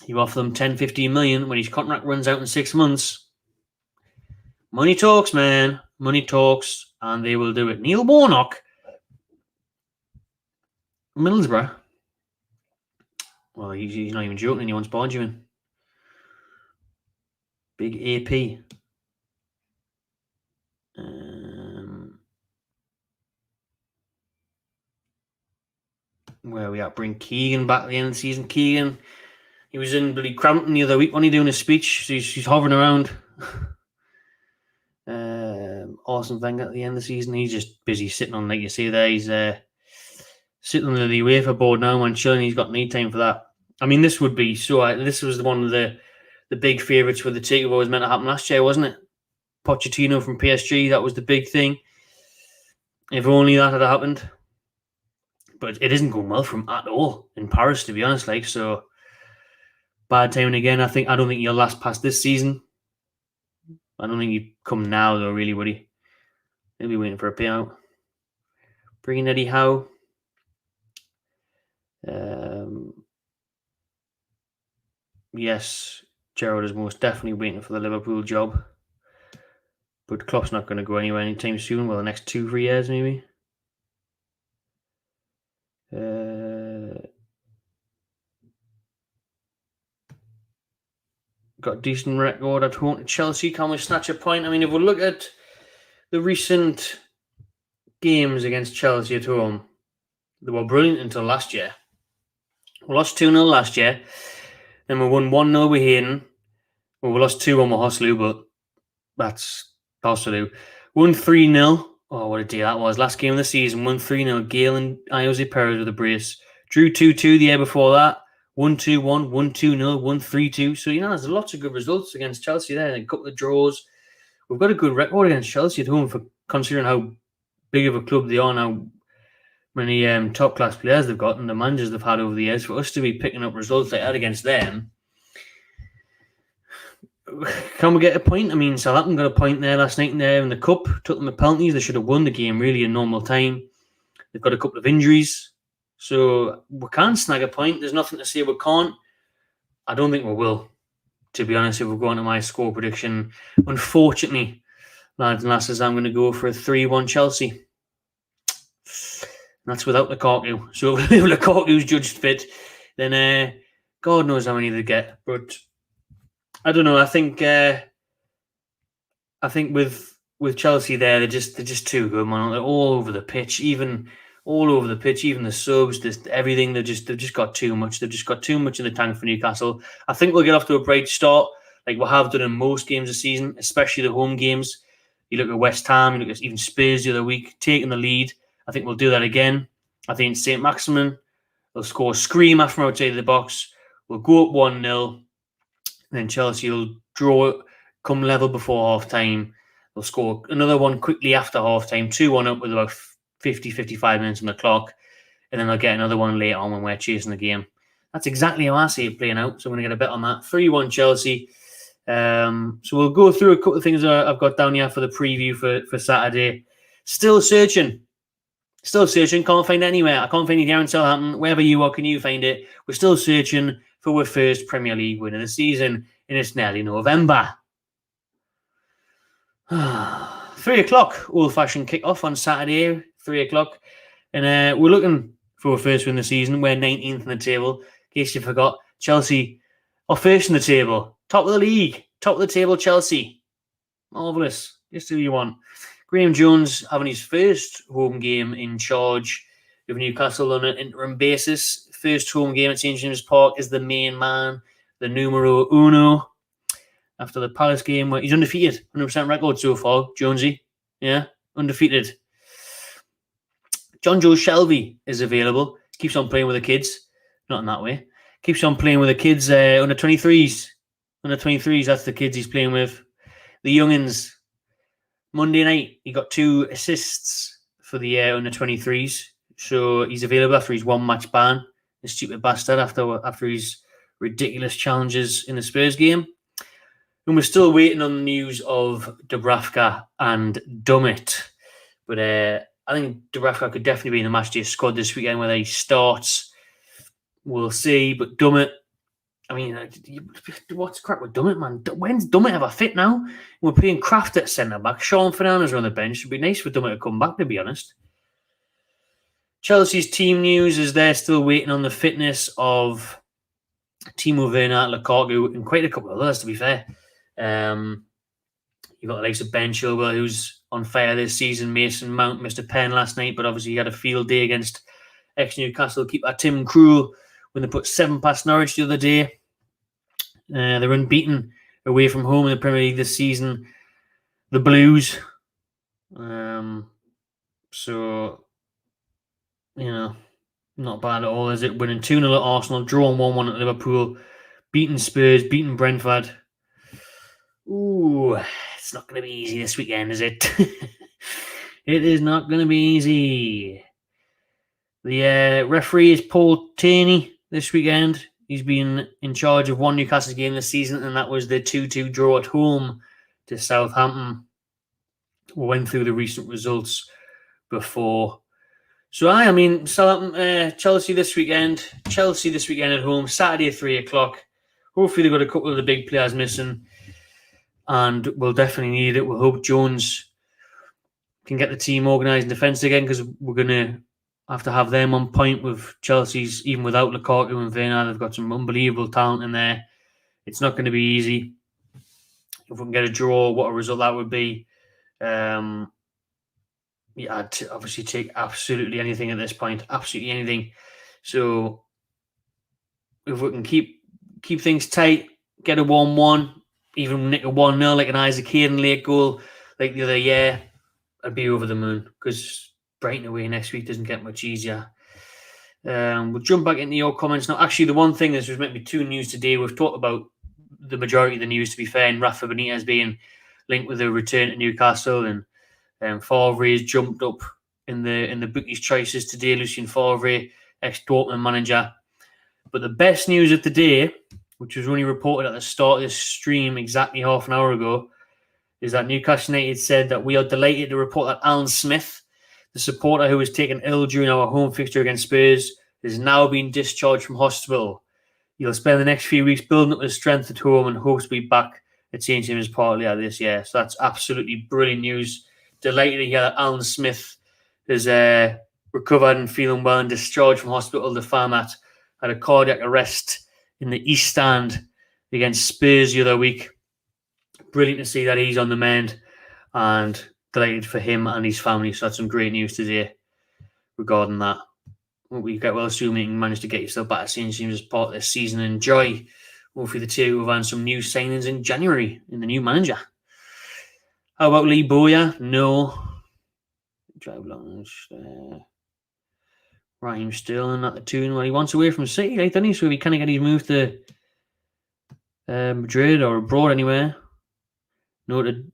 you offer them 10, 15 million when his contract runs out in 6 months. Money talks, man. Money talks, and they will do it. Neil Warnock, Middlesbrough. Well, he's not even joking. He wants Bargeman. Big AP. Where we at? Bring Keegan back at the end of the season. Keegan, he was in bloody Crampton the other week when he doing his speech. So he's hovering around. Awesome thing at the end of the season. He's just busy sitting on, like you say there. He's sitting on the UEFA board now and chilling. He's got need time for that. I mean, this would be so. This was one of the big favourites for the takeover was meant to happen last year, wasn't it? Pochettino from PSG. That was the big thing. If only that had happened. But it isn't going well for him at all in Paris, to be honest. So bad timing again. I don't think he'll last past this season. I don't think he'd come now, though, really, would he? He'll be waiting for a payout. Bringing Eddie Howe. Yes, Gerrard is most definitely waiting for the Liverpool job. But Klopp's not going to go anywhere anytime soon. Well, the next 2-3 years, maybe. Got a decent record at home to Chelsea. Can we snatch a point? I mean, if we look at the recent games against Chelsea at home, they were brilliant until last year. We lost 2-0 last year. Then we won 1-0 with Hayden. Well, we lost 2-1 with Hoslu, but that's Hoslu. Won 3-0. Oh, what a day that was. Last game of the season, won 3-0. Gale and Jose Perez with a brace. Drew 2-2 the year before that. 1-2-1, 1-2-0, 1-3-2. So, there's lots of good results against Chelsea there. A couple of draws. We've got a good record against Chelsea at home for considering how big of a club they are now. Many top-class players they've got and the managers they've had over the years. For us to be picking up results like that against them, can we get a point? I mean, Southampton got a point there last night in the Cup. Took them the penalties. They should have won the game really in normal time. They've got a couple of injuries. So we can snag a point. There's nothing to say we can't. I don't think we will, to be honest, if we're going to my score prediction. Unfortunately, lads and lasses, I'm going to go for a 3-1 Chelsea. That's without Lukaku. So if Lukaku's judged fit, then God knows how many they get. But I don't know. I think with Chelsea there, they're just too good, man. They're all over the pitch, even the subs, everything. They've just got too much. They've just got too much in the tank for Newcastle. I think we'll get off to a bright start, like we have done in most games this season, especially the home games. You look at West Ham, you look at even Spurs the other week, taking the lead. I think we'll do that again. I think St. Maximin will score a screamer from outside the box. We'll go up 1-0. And then Chelsea will draw it, come level before half-time. They'll score another one quickly after half-time, 2-1 up with about 50, 55 minutes on the clock. And then they'll get another one later on when we're chasing the game. That's exactly how I see it playing out. So I'm going to get a bet on that. 3-1 Chelsea. So we'll go through a couple of things I've got down here for the preview for Saturday. Still searching. Can't find it anywhere. I can't find it here in Southampton. Wherever you are, can you find it? We're still searching for our first Premier League win of the season. And it's nearly November. 3 o'clock, old-fashioned kick-off on Saturday, 3 o'clock. And we're looking for our first win of the season. We're 19th in the table. In case you forgot, Chelsea are first in the table. Top of the league. Top of the table, Chelsea. Marvellous. Just who you want. Graham Jones having his first home game in charge of Newcastle on an interim basis. First home game at St. James' Park is the main man, the numero uno. After the Palace game, where he's undefeated, 100% record so far, Jonesy. Yeah, undefeated. John Joe Shelby is available. Keeps on playing with the kids. Not in that way. keeps on playing with the kids, under 23s. Under 23s, that's the kids he's playing with. The youngins. Monday night, he got 2 assists for the under 23s. So he's available after his 1-match ban. The stupid bastard after his ridiculous challenges in the Spurs game. And we're still waiting on the news of Dubravka and Dummett. But I think Dubravka could definitely be in the matchday squad this weekend. Whether he starts, we'll see. But Dummett, I mean, what's the crack with Dummett, man? When's Dummett ever fit now? We're playing Kraft at centre-back. Sean Fernandez on the bench. It'd be nice for Dummett to come back, to be honest. Chelsea's team news is they're still waiting on the fitness of Timo Werner, Lukaku, and quite a couple of others, to be fair. You've got the likes of Ben Chilwell, who's on fire this season. Mason Mount missed a pen last night, but obviously he had a field day against ex-Newcastle keeper Tim Krul when they put 7 past Norwich the other day. They're unbeaten away from home in the Premier League this season. The Blues. So, you know, not bad at all, is it? Winning 2-0 at Arsenal, drawing 1-1 at Liverpool, beating Spurs, beating Brentford. Ooh, it's not going to be easy this weekend, is it? It is not going to be easy. The referee is Paul Tierney this weekend. He's been in charge of one Newcastle game this season, and that was the 2-2 draw at home to Southampton. We went through the recent results before. So, I mean, Southampton, Chelsea this weekend. Chelsea this weekend at home, Saturday at 3 o'clock. Hopefully they've got a couple of the big players missing, and we'll definitely need it. We'll hope Jones can get the team organised in defence again, because we're going to have them on point with Chelsea's, even without Lukaku and Werner. They've got some unbelievable talent in there. It's not going to be easy. If we can get a draw, what a result that would be. I'd obviously take absolutely anything at this point. Absolutely anything. So if we can keep things tight, get a 1-1, even nick a 1-0 like an Isaac Hayden late goal like the other year, I'd be over the moon, because Brighton away next week doesn't get much easier. We'll jump back into your comments now. Actually, the one thing is there's meant to be 2 news today. We've talked about the majority of the news, to be fair, and Rafa Benitez being linked with a return to Newcastle, and Favre has jumped up in the bookies' choices today. Lucien Favre, ex-Dortmund manager. But the best news of the day, which was only reported at the start of this stream exactly half an hour ago, is that Newcastle United said that we are delighted to report that Alan Smith, the supporter who was taken ill during our home fixture against Spurs, has now been discharged from hospital. He'll spend the next few weeks building up his strength at home and hopes to be back at St James's Park later this year. So that's absolutely brilliant news. Delighted to hear that Alan Smith has recovered and feeling well and discharged from hospital. The fan that had a cardiac arrest in the East Stand against Spurs the other week. Brilliant to see that he's on the mend, and delighted for him and his family. So that's some great news today regarding that. We get well soon, you can manage to get yourself back to St James's Park this season and enjoy. Hopefully the two will have some new signings in January in the new manager. How about Lee Bowyer? No. Drive lunch. Raheem Sterling at the Toon. Well, he wants away from City, doesn't he? So he can't get his move to Madrid or abroad anywhere. Noted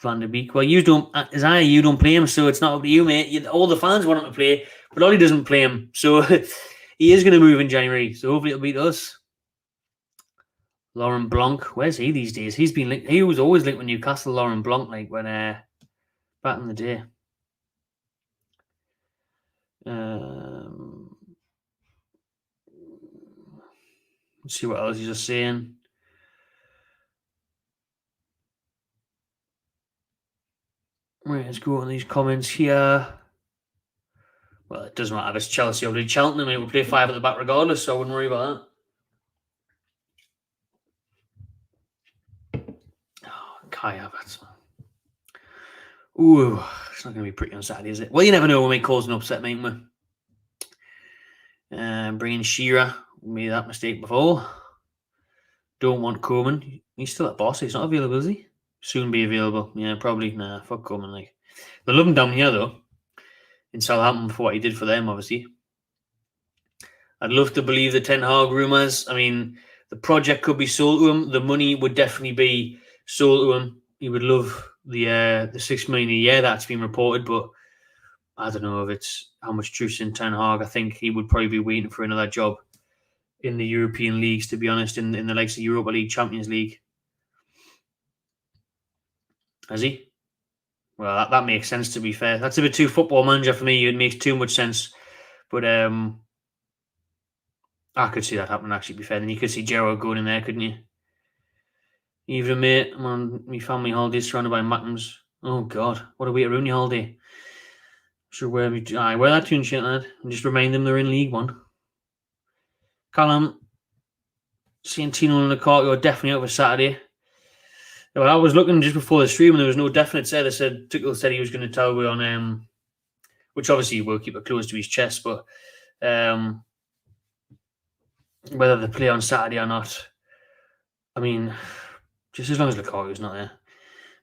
Van der Beek. Well, you don't play him, so it's not up to you, mate. All the fans want him to play, but Ollie doesn't play him. So he is going to move in January. So hopefully it'll beat us. Laurent Blanc, where's he these days? He was always linked with Newcastle, Laurent Blanc, like when back in the day. Let's see what else he's just saying. Right, let's go on these comments here. Well, it doesn't matter if it's Chelsea or Cheltenham. We'll play 5 at the back regardless, so I wouldn't worry about that. Oh, Kai Havertz. Ooh, it's not going to be pretty on Saturday, is it? Well, you never know. We may cause an upset, mightn't we? Bringing Shearer. We made that mistake before. Don't want Coleman. He's still at Boss. He's not available, is he? Soon be available. Yeah, probably. Nah, fuck Coleman. Like, they love him down here, though. In Southampton for what he did for them, obviously. I'd love to believe the Ten Hag rumours. I mean, the project could be sold to him. The money would definitely be sold to him. He would love the $6 million a year that's been reported, but I don't know if it's how much truth in Ten Hag. I think he would probably be waiting for another job in the European leagues, to be honest, in the likes of Europa League, Champions League. Has he? Well, that makes sense, to be fair. That's a bit too Football Manager for me. It makes too much sense. But I could see that happening, actually, to be fair. Then you could see Gerrard going in there, couldn't you? Even mate, I'm on my family holiday surrounded by Mackems. Oh, God. What a way to ruin your holiday. Sure, wear that Toon shit, lad. And just remind them they're in League One. Callum, seeing Tino and the court, definitely out for Saturday. Well, I was looking just before the stream and there was no definite say. They said Tuchel said he was going to tell me on, which obviously he will keep it close to his chest, but whether they play on Saturday or not, I mean, just as long as Lukaku's not there.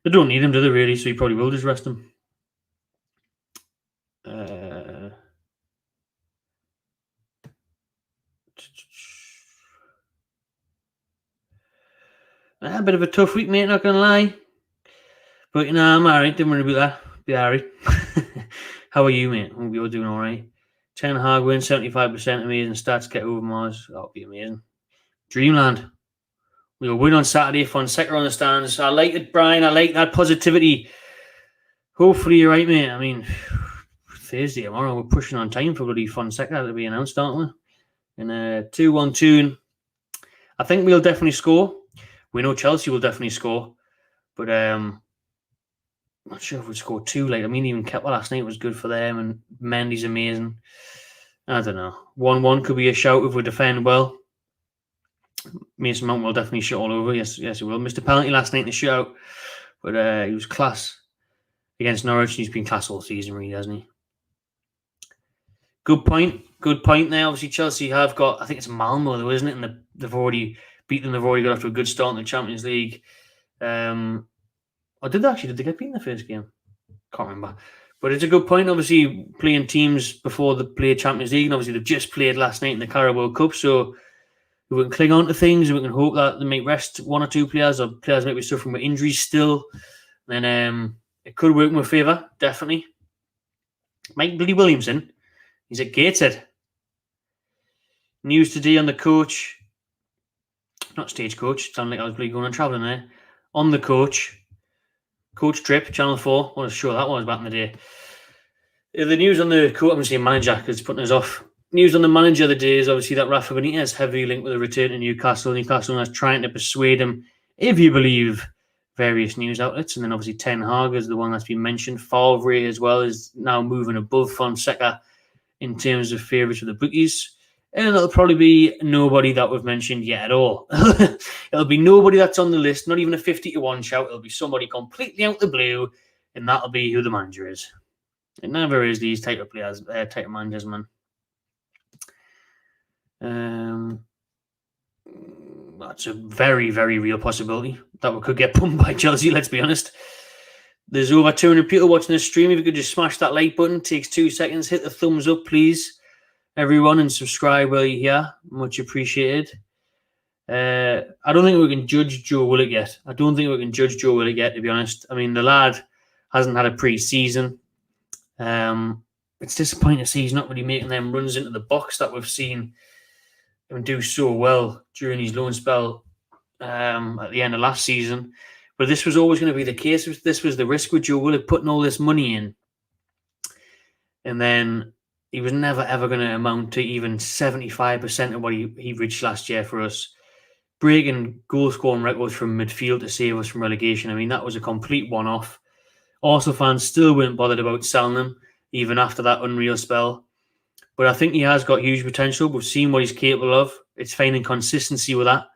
They don't need him, do they, really? So he probably will just rest him. A bit of a tough week, mate, not going to lie. But, you know, I'm all right. Don't worry about that. Be all right. How are you, mate? Hope you're doing all right. Ten Hag win, 75%. Amazing stats. Get over Mars. That'll be amazing. Dreamland. We'll win on Saturday. Fonseca on the stands. I like it, Brian. I like that positivity. Hopefully you're right, mate. I mean, Thursday tomorrow, we're pushing on time for bloody Fonseca to be announced, aren't we? And 2-1 Toon. I think we'll definitely score. We know Chelsea will definitely score. But I'm not sure if we'd score two. Like, I mean, even Kepa last night was good for them, and Mendy's amazing. I don't know. 1-1 could be a shout if we defend well. Mason Mount will definitely shut all over. Yes, he will. Missed a penalty last night in the shootout, but he was class against Norwich. He's been class all season, really, hasn't he? Good point. Good point there. Obviously, Chelsea have got, I think it's Malmo, though, isn't it? And they've already beat them. They've already got off to a good start in the Champions League. Did they get beaten in the first game? Can't remember. But it's a good point, obviously, playing teams before they play Champions League. And obviously, they've just played last night in the Carabao Cup. So we can cling on to things. We can hope that they might rest one or two players, or players might be suffering with injuries still. Then it could work in our favour, definitely. Mike Billy Williamson, he's at Gateshead. News today on the coach. Not stagecoach. Sounded like I was really going on travelling there. On the coach trip, Channel 4. What a show that was back in the day. The news on the coach, I'm going to say manager because it's putting us off. News on the manager of the day is obviously that Rafa Benitez heavily linked with a return to Newcastle. Newcastle is trying to persuade him, if you believe various news outlets. And then obviously Ten Hag is the one that's been mentioned. Favre as well is now moving above Fonseca in terms of favourites with the bookies. And it'll probably be nobody that we've mentioned yet at all. It'll be nobody that's on the list, not even a 50-1 shout. It'll be somebody completely out the blue, and that'll be who the manager is. It never is these type of players, type of managers, man. That's a very, very real possibility that we could get pumped by Chelsea, let's be honest. There's over 200 people watching this stream. If you could just smash that like button, takes 2 seconds. Hit the thumbs up, please, everyone, and subscribe while you're here. Much appreciated. I don't think we can judge Joe Willock yet. To be honest. I mean, the lad hasn't had a pre-season. It's disappointing to see he's not really making them runs into the box that we've seen him do so well during his loan spell at the end of last season. But this was always going to be the case. This was the risk with Joe Willock putting all this money in. And then he was never, ever going to amount to even 75% of what he reached last year for us. Breaking goal-scoring records from midfield to save us from relegation. I mean, that was a complete one-off. Arsenal fans still weren't bothered about selling him, even after that unreal spell. But I think he has got huge potential. We've seen what he's capable of. It's finding consistency with that.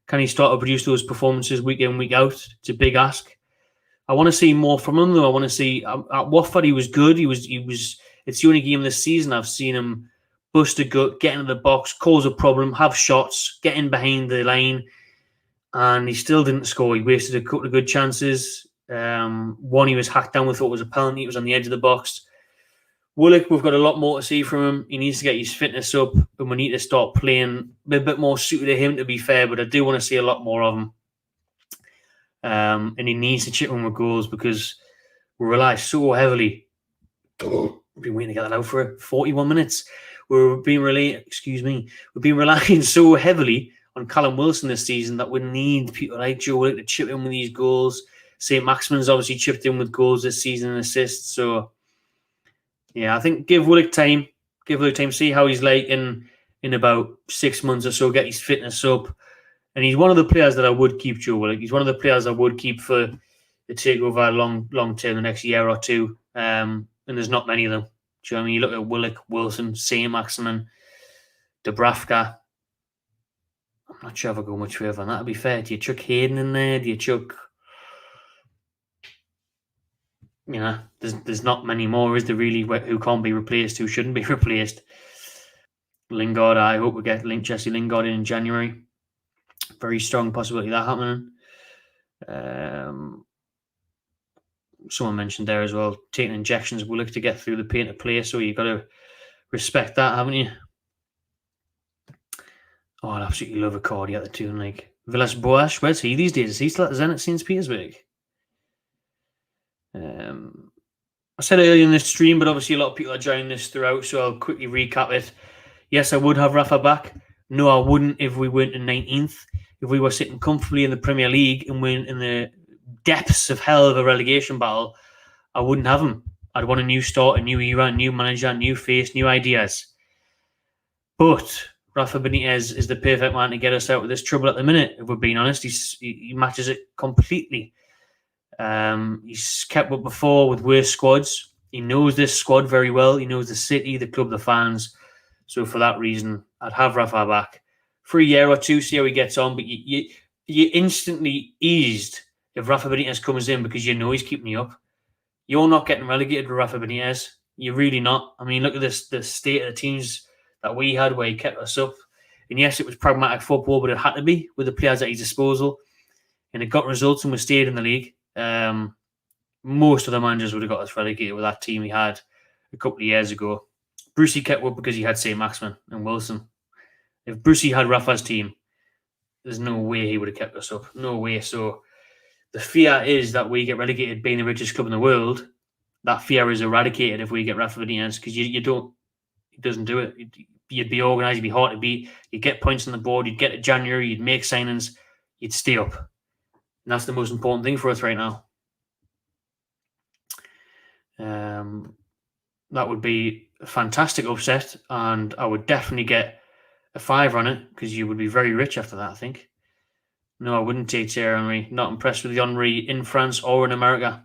Can he start to produce those performances week in, week out? It's a big ask. I want to see more from him, though. I want to see... At Watford, he was good. He was. It's the only game this season I've seen him bust a gut, get into the box, cause a problem, have shots, get in behind the line, and he still didn't score. He wasted a couple of good chances. One he was hacked down with, thought was a penalty. It was on the edge of the box. Willock, we've got a lot more to see from him. He needs to get his fitness up, and we need to start playing a bit more suited to him, to be fair, but I do want to see a lot more of him. And he needs to chip in with goals because we rely so heavily. I've been waiting to get that out for 41 minutes. We've been relying so heavily on Callum Wilson this season that we need people like Joe Willock to chip in with these goals. St. Maximin's obviously chipped in with goals this season and assists. So, yeah, I think give Willock time. See how he's like in about 6 months or so, get his fitness up. And he's one of the players that I would keep, Joe Willock. He's one of the players I would keep for the takeover long term, the next year or two. And there's not many of them. Do you know what I mean? You look at Willock, Wilson, St. Maximin, Dubravka. I'm not sure if I go much further than that, to be fair. Do you chuck Hayden in there? Do you chuck... there's not many more, is there really, who can't be replaced, who shouldn't be replaced? Lingard, I hope we get Jesse Lingard in January. Very strong possibility of that happening. Someone mentioned there as well, taking injections. We'll look to get through the pain to play, so you've got to respect that, haven't you? Oh, I absolutely love a Cardi at the Toon. Like Villas-Boas, where's he these days? Is he still at Zenit St. Petersburg? I said earlier in this stream, but obviously a lot of people are joining this throughout, so I'll quickly recap it. Yes, I would have Rafa back. No, I wouldn't if we weren't in 19th. If we were sitting comfortably in the Premier League and we're in the depths of hell of a relegation battle, I wouldn't have him. I'd want a new start, a new era, a new manager, new face, new ideas. But Rafa Benitez is the perfect man to get us out of this trouble at the minute, if we're being honest. He matches it completely. He's kept up before with worse squads. He knows this squad very well. He knows the city, the club, the fans. So for that reason, I'd have Rafa back for a year or two, see how he gets on. But you instantly eased if Rafa Benitez comes in because you know he's keeping you up. You're not getting relegated with Rafa Benitez. You're really not. I mean, look at this, the state of the teams that we had where he kept us up. And yes, it was pragmatic football, but it had to be with the players at his disposal. And it got results and we stayed in the league. Most of the managers would have got us relegated with that team he had a couple of years ago. Brucey kept up because he had St. Maximin and Wilson. If Brucey had Rafa's team, there's no way he would have kept us up. No way. So the fear is that we get relegated being the richest club in the world. That fear is eradicated if we get Rafa Benitez because you don't, he doesn't do it. You'd be organised, you'd be hard to beat, you'd get points on the board, you'd get to January, you'd make signings, you'd stay up. And that's the most important thing for us right now. That would be a fantastic upset, and I would definitely get a 5 on it because you would be very rich after that, I think. No, I wouldn't take Thierry Henry. Not impressed with the Henry in France or in America.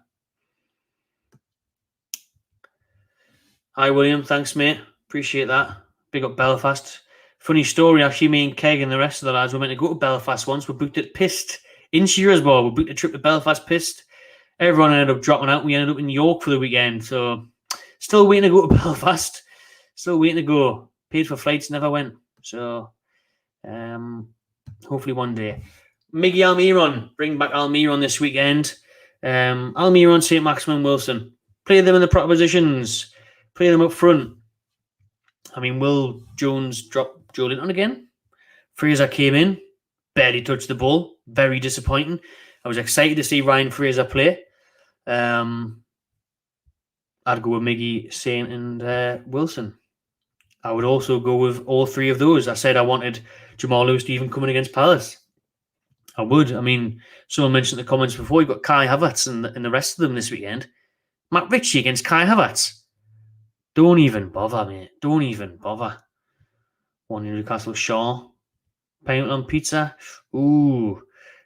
Hi, William. Thanks, mate. Appreciate that. Big up Belfast. Funny story, actually, me and Keg and the rest of the lads were meant to go to Belfast once. We booked it pissed. In Shearer's Ball, we booked a trip to Belfast pissed. Everyone ended up dropping out. We ended up in York for the weekend. So, still waiting to go to Belfast. Still waiting to go. Paid for flights, never went. So, hopefully one day. Miggy Almiron. Bring back Almiron this weekend. Almiron, St. Maximin, Wilson. Play them in the proper positions. Play them up front. I mean, will Jones drop Joe Linton again? Fraser came in. Barely touched the ball. Very disappointing. I was excited to see Ryan Fraser play. I'd go with Miggy, Saint, and Wilson. I would also go with all three of those. I said I wanted Jamal Lewis-Steven coming against Palace. I would. I mean, someone mentioned in the comments before, you've got Kai Havertz and the rest of them this weekend. Matt Ritchie against Kai Havertz. Don't even bother, mate. Don't even bother. One Newcastle Shaw. Pineapple on pizza. Ooh.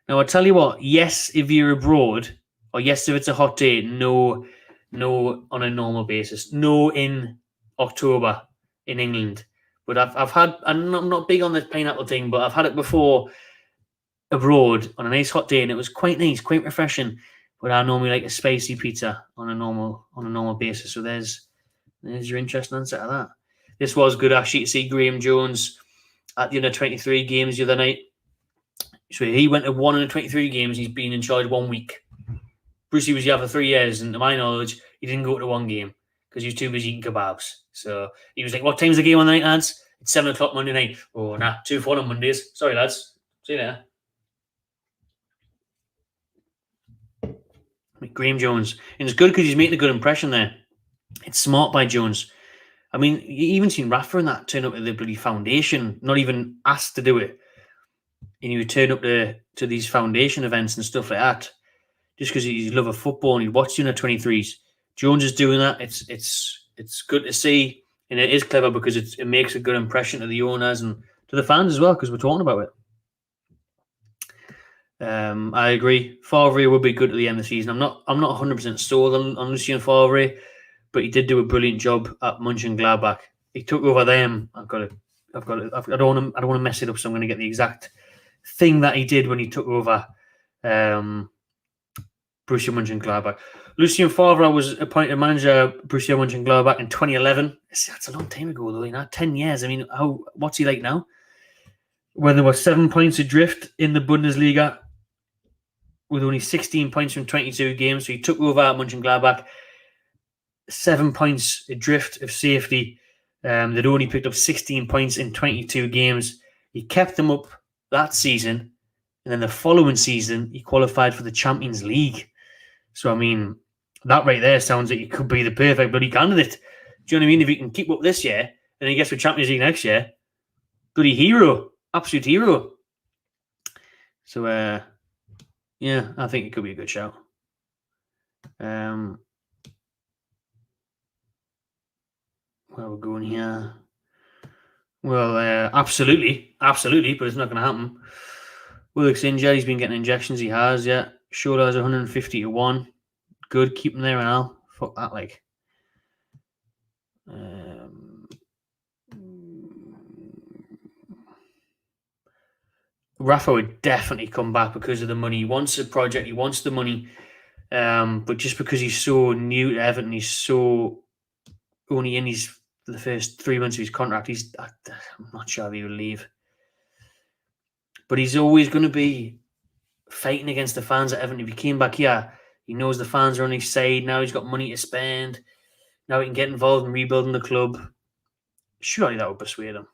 Now, I tell you what. Yes, if you're abroad, or yes, if it's a hot day. No, on a normal basis. No, in October in England. But I've had. I'm not big on this pineapple thing, but I've had it before abroad on a nice hot day, and it was quite nice, quite refreshing. But I normally like a spicy pizza on a normal basis. So there's your interesting answer to that. This was good actually to see Graham Jones at the under-23 games the other night. So he went to 1 under-23 games. He's been in charge 1 week. Brucey was here for 3 years, and to my knowledge, he didn't go to one game. because he was too busy eating kebabs. So he was like, "What time's the game on the night, lads? It's 7 o'clock Monday night." Oh, nah, 2-4 on Mondays. Sorry, lads. See you later. Graham Jones. And it's good because he's making a good impression there. It's smart by Jones. I mean, you even seen Rafa and that turn up at the bloody foundation, not even asked to do it. And he would turn up to these foundation events and stuff like that, just because he's love of football and he watched the under-23s. Jones is doing that. It's good to see, and it is clever because it makes a good impression to the owners and to the fans as well, because we're talking about it. I agree. Favre would be good at the end of the season. I'm not 100% sold on Lucien Favre, but he did do a brilliant job at Mönchengladbach. He took over them. I don't want to mess it up, so I'm going to get the exact thing that he did when he took over Borussia Mönchengladbach. Lucien Favre was appointed manager of Borussia Mönchengladbach in 2011. That's a long time ago, though. 10 years. I mean, what's he like now? When there were 7 points adrift in the Bundesliga, with only 16 points from 22 games, so he took over at Mönchengladbach. 7 points adrift of safety. They'd only picked up 16 points in 22 games. He kept them up that season, and then the following season, he qualified for the Champions League. So, I mean, that right there sounds like he could be the perfect bloody candidate. Do you know what I mean? If he can keep up this year, and then he gets for Champions League next year, bloody hero. Absolute hero. So, yeah, I think it could be a good shout. Where are we going here? Well, absolutely, but it's not going to happen. Willock's injured. He's been getting injections. He has, yeah. Shoulder has 150 to 1. Good, keep him there and all. Fuck that, like. Rafa would definitely come back because of the money. He wants the project. He wants the money. But just because he's so new to Everton, he's so only in the first 3 months of his contract. I'm not sure he will leave. But he's always going to be fighting against the fans at Everton. If he came back here, he knows the fans are on his side. Now he's got money to spend. Now he can get involved in rebuilding the club. Surely that would persuade him.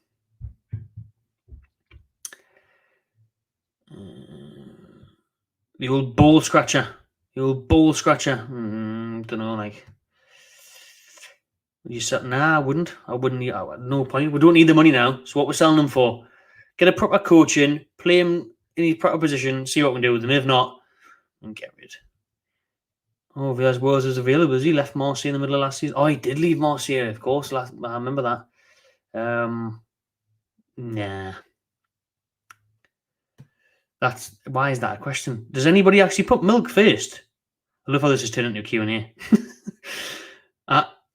The old ball scratcher. Don't know, like. You said, nah, I wouldn't. No point. We don't need the money now. So what we're selling them for? Get a proper coach in, play him in his proper position, see what we can do with him. If not, and get rid. Oh, Villas-Boas is available. Has he left Marseille in the middle of last season? Oh, he did leave Marseille, of course. I remember that. Nah. Why is that a question? Does anybody actually put milk first? I love how this is turning into a Q&A.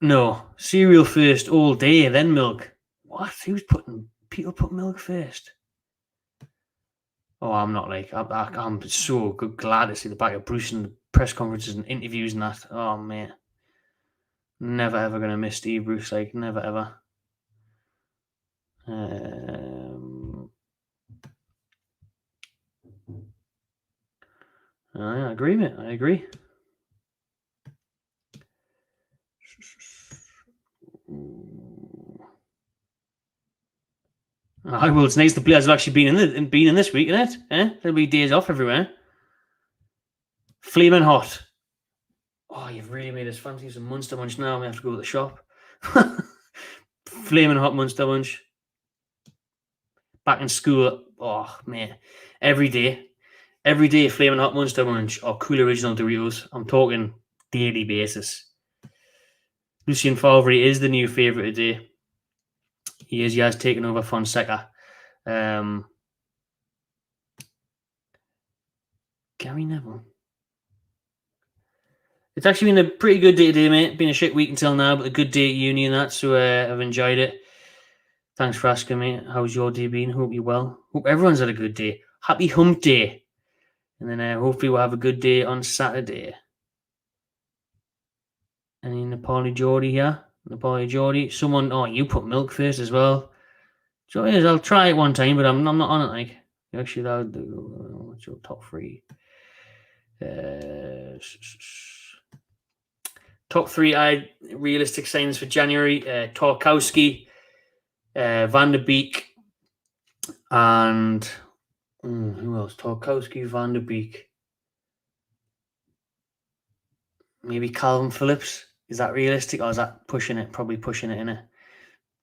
No, cereal first all day, then milk. What? People put milk first? Oh, I'm not like, I'm so glad to see the back of Bruce in the press conferences and interviews and that. Oh, man. Never ever going to miss Steve Bruce, like, never ever. I agree, mate. I agree. Well, it's nice the players have actually been in this week, isn't it? There'll be days off everywhere. Flaming hot. Oh, you've really made us fancy some Munster Munch now. We have to go to the shop. Flaming hot Munster Munch. Back in school. Oh, man. Every day, Flaming hot Munster Munch or Cool Original Doritos. I'm talking daily basis. Lucien Favre is the new favourite today. He has taken over Fonseca. Gary Neville. It's actually been a pretty good day today, mate. Been a shit week until now, but a good day at uni and that, so I've enjoyed it. Thanks for asking me. How's your day been? Hope you're well. Hope everyone's had a good day. Happy hump day. And then hopefully we'll have a good day on Saturday. Any Nepali Geordie here? Nepali Geordie. Someone, you put milk first as well. So yes, I'll try it one time, but I'm not on it. Like, actually, that would do. What's your top 3? Top 3 realistic signings for January: Tarkowski, Van der Beek, and who else? Tarkowski, Van der Beek, maybe Calvin Phillips. Is that realistic, or is that pushing it? Probably pushing it, innit?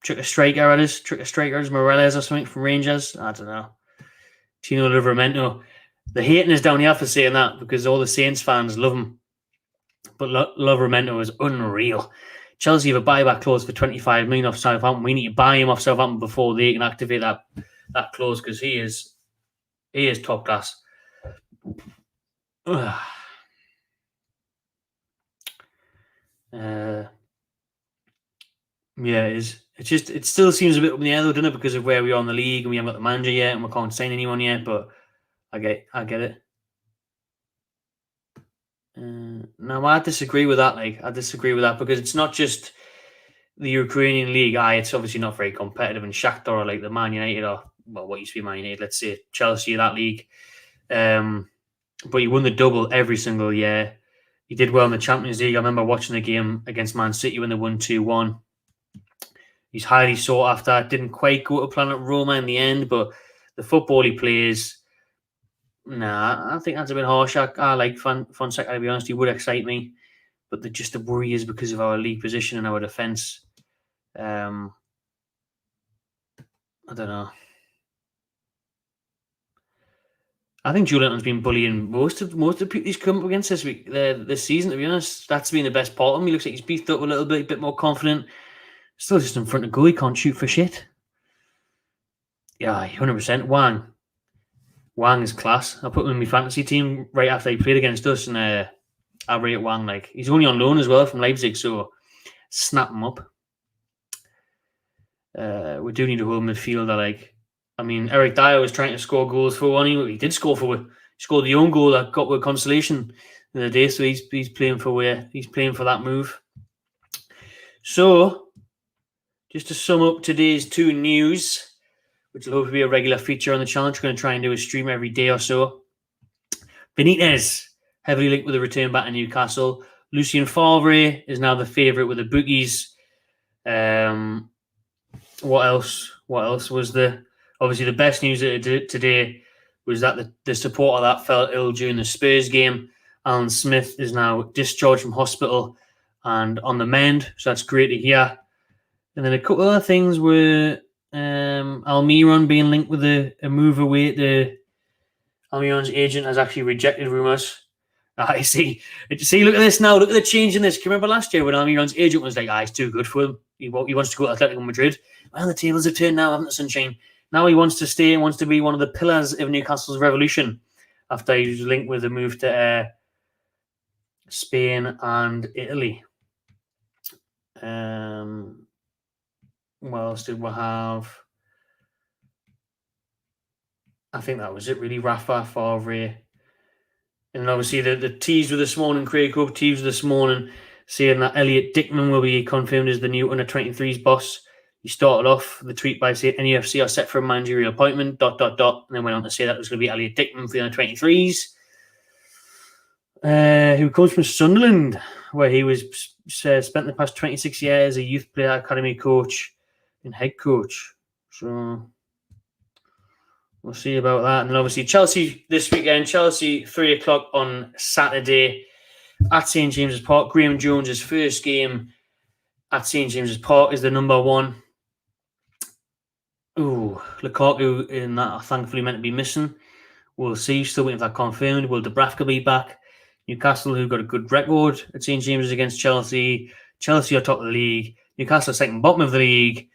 Trick a striker, Morales or something from Rangers. I don't know. Tino Livramento. The hating is down here for saying that because all the Saints fans love him. But Livramento is unreal. Chelsea have a buyback clause for 25 million off Southampton. We need to buy him off Southampton before they can activate that clause because he is top class. Yeah, it is. It still seems a bit up in the air though, doesn't it? Because of where we are in the league and we haven't got the manager yet and we can't sign anyone yet. But I get it. No, I disagree with that. I disagree with that because it's not just the Ukrainian league. It's obviously not very competitive. And Shakhtar are like the Man United or what used to be Man United. Let's say Chelsea, that league. But he won the double every single year. He did well in the Champions League. I remember watching the game against Man City when they won 2-1. He's highly sought after. Didn't quite go to Planet Roma in the end, but the football he plays, I think that's a bit harsh. I like Fonseca, to be honest. He would excite me, but the worry is because of our league position and our defence. I don't know. I think Julian's been bullying most of the people he's come up against this season, to be honest. That's been the best part of him. He looks like he's beefed up a bit more confident. Still just in front of goal. He can't shoot for shit. Yeah, 100%. Wang is class. I put him in my fantasy team right after he played against us, and I rate Wang. He's only on loan as well from Leipzig, so snap him up. We do need a whole midfielder. Eric Dyer was trying to score goals for one. He did score for. He scored the own goal that got with consolation in the day. So he's playing for where he's playing for that move. So, just to sum up today's Toon news, which will hopefully be a regular feature on the channel. We're going to try and do a stream every day or so. Benitez, heavily linked with a return back to Newcastle. Lucien Favre is now the favourite with the bookies. What else? Was obviously the best news today was that the supporter that fell ill during the Spurs game, Alan Smith, is now discharged from hospital and on the mend. So that's great to hear. And then a couple of other things were Almiron being linked with a move away. Almiron's agent has actually rejected rumours. I see. Look at this now. Look at the change in this. Can you remember last year when Almiron's agent was like, it's too good for him. He wants to go to Atletico Madrid. Well, the tables have turned now, haven't they, Sunshine? Now he wants to stay and wants to be one of the pillars of Newcastle's revolution after he was linked with a move to Spain and Italy. What else did we have? I think that was it, really. Rafa, Favre. And obviously the teas were this morning, Craig Hope teas this morning, saying that Elliot Dickman will be confirmed as the new under-23s boss. He started off the tweet by saying NUFC are set for a managerial appointment, ... and then went on to say that it was going to be Elliot Dickman for the under-23s, who comes from Sunderland, where he was spent the past 26 years as a youth player, academy coach, and head coach. So we'll see about that. And then obviously Chelsea this weekend. Chelsea 3:00 on Saturday at St James's Park. Graham Jones' first game at St James's Park is the number one. Lukaku in that are thankfully meant to be missing. We'll see. Still waiting for that confirmed. Will Dubravka be back? Newcastle, who got a good record at St James's against Chelsea. Chelsea are top of the league. Newcastle are second bottom of the league.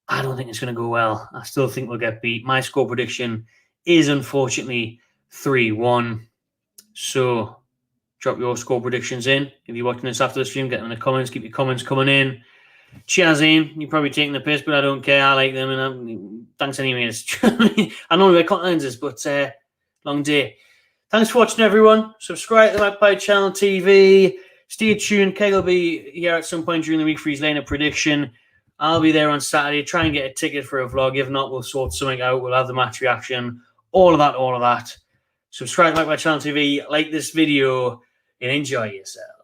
I don't think it's going to go well. I still think we'll get beat. My score prediction is unfortunately 3-1. So drop your score predictions in. If you're watching this after the stream, get them in the comments. Keep your comments coming in. Cheers, Ian. You're probably taking the piss, but I don't care. I like them, and thanks anyways. I know we're cutting lenses, but long day. Thanks for watching, everyone. Subscribe to the Magpie Channel TV. Stay tuned. Keg will be here at some point during the week for his lineup prediction. I'll be there on Saturday. Try and get a ticket for a vlog. If not, we'll sort something out. We'll have the match reaction. All of that. Subscribe to Magpie Channel TV. Like this video and enjoy yourself.